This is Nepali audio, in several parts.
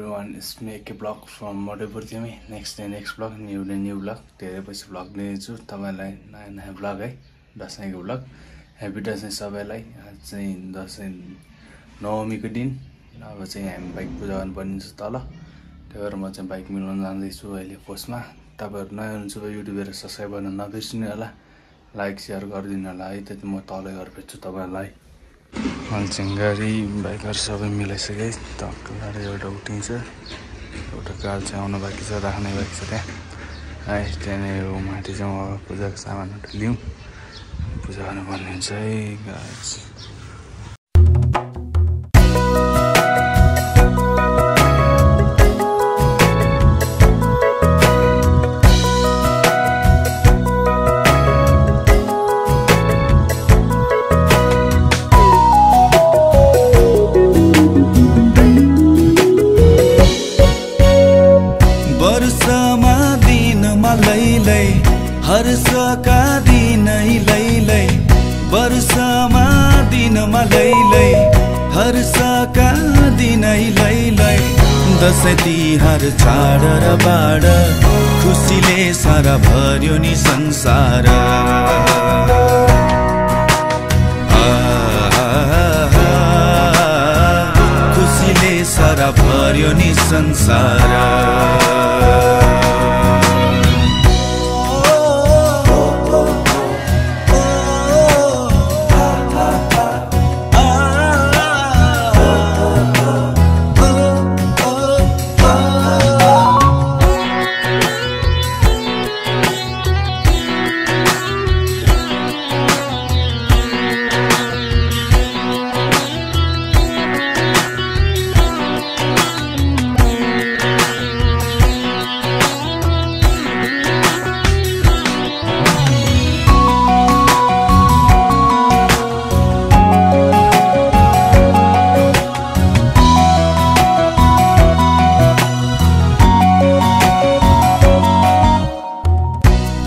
everyone, it's me AK Vlog from Madhepurtimi. Next vlog, new vlog. धेरै पछि vlog लिन्छु तपाईलाई नयाँ vlog है, दशैंको vlog. Happy दशैं सबैलाई. आज चाहिँ दशैं नवमीको दिन. अब चाहिँ हामी बाइक पूजा गर्न पर्ने छ तल. त्यही भएर म चाहिँ बाइक मिलाउन जाँदै छु अहिले पोस्टमा. तपाईहरु नयाँ हुनुहुन्छ भने युट्युब हेरेर सब्स्क्राइब गर्न नबिर्सिनु होला. लाइक शेयर गरिदिनु होला है. त्यति म तलै गएर भेट्छु तपाईहरुलाई. मान्छेङ गाडी बाइकहरु सबै मिलाइसके तक्लाले एउटा उठिन्छ एउटा कार चाहिँ आउन बाँकी छ राख्नै बाँकी छ त्यहाँ है त्यहाँ माथि चाहिँ पूजाको सामानहरु लियौं पूजा गर्नुपर्ने हुन्छ है गाइस हर्षका दिनै लैलै वर्षमा दिनमा लैलै हर्षका दिनै लैलै दशैं तिहार चाड र बाड खुसीले सारा भर्यो नि संसार खुसीले सारा भर्यो नि संसार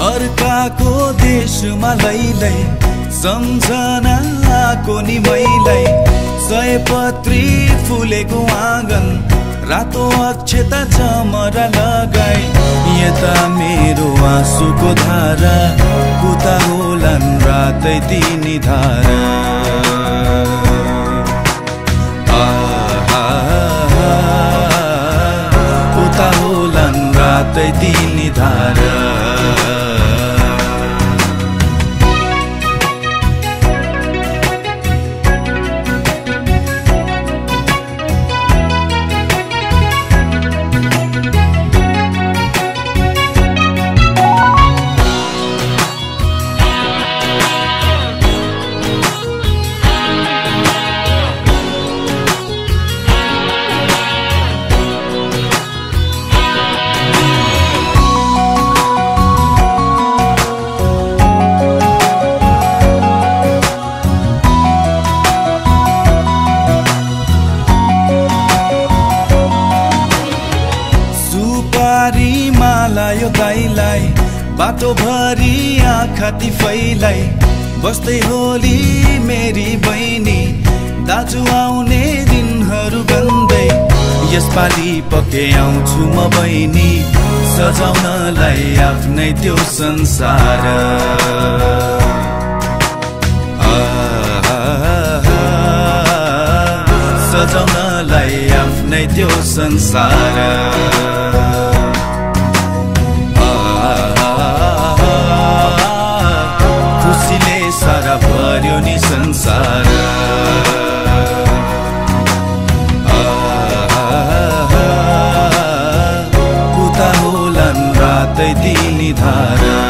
अर्काको देशमा लैलै सम्झनाको नि मैलै सयपत्री फुलेको आँगन रातो अक्षता चमरा लगाई यता मेरो आँसुको धारा उता होलान् रातै तिनी धारा उता होलान् रातै तिनी धारा यो गाईलाई बाटो भरि आँखा तिफैलाई बस्दै होली मेरी बहिनी दाजु आउने दिनहरू गन्दै यसपालि पक्कै आउँछु म बहिनी सजाउनलाई आफ्नै त्यो संसार सजाउनलाई आफ्नै त्यो संसार सारा भर्यो नि संसार उता होलान् रातै तिनी धारा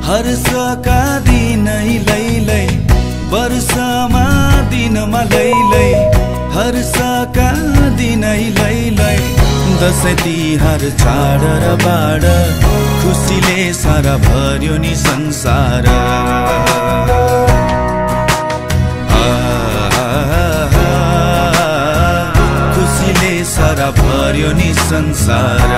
हर्षका दिनै लैलै वर्षमा दिनमा लैलै हर्षका दिनै लैलै दसैँ तिहार चाड र बाड खुसीले सारा भर्यो नि संसार खुसीले सारा भर्यो नि संसार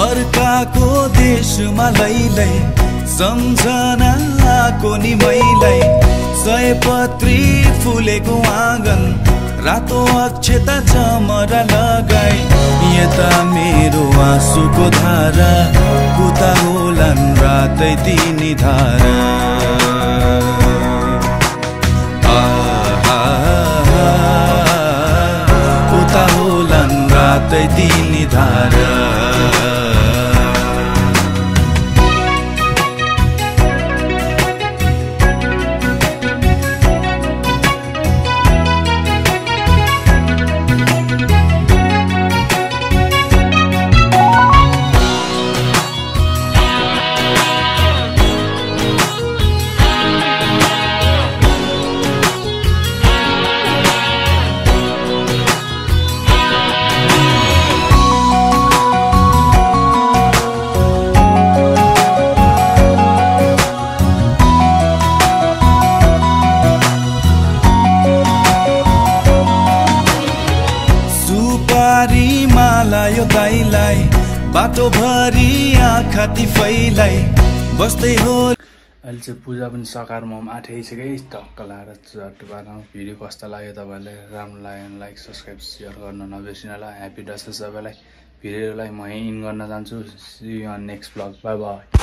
अर्काको देशमा लैलै सम्झनाको नि मैलै सयपत्री फुलेको आँगन रातो अक्षता चमरा लगाई यता मेरो आँसुको धारा उता होलान् रातै तिनी धारा उता होलान् रातै तिनी धारा यो गाईलाई बाटो भरि आँखा तिफैलाई बस्दै हो। अहिले चाहिँ पूजा पनि सकारमा आँटिसक्यो टक्क लाएर चट बनाऊ। भिडियो कस्तो लाग्यो तपाईँलाई, राम्रो लाग्यो भने लाइक सब्सक्राइब सेयर गर्न नबिर्सिनु होला। ह्याप्पी दसैँ सबैलाई। भिडियोलाई म यहीँ इन गर्न चाहन्छु। See you on next blog. Bye by.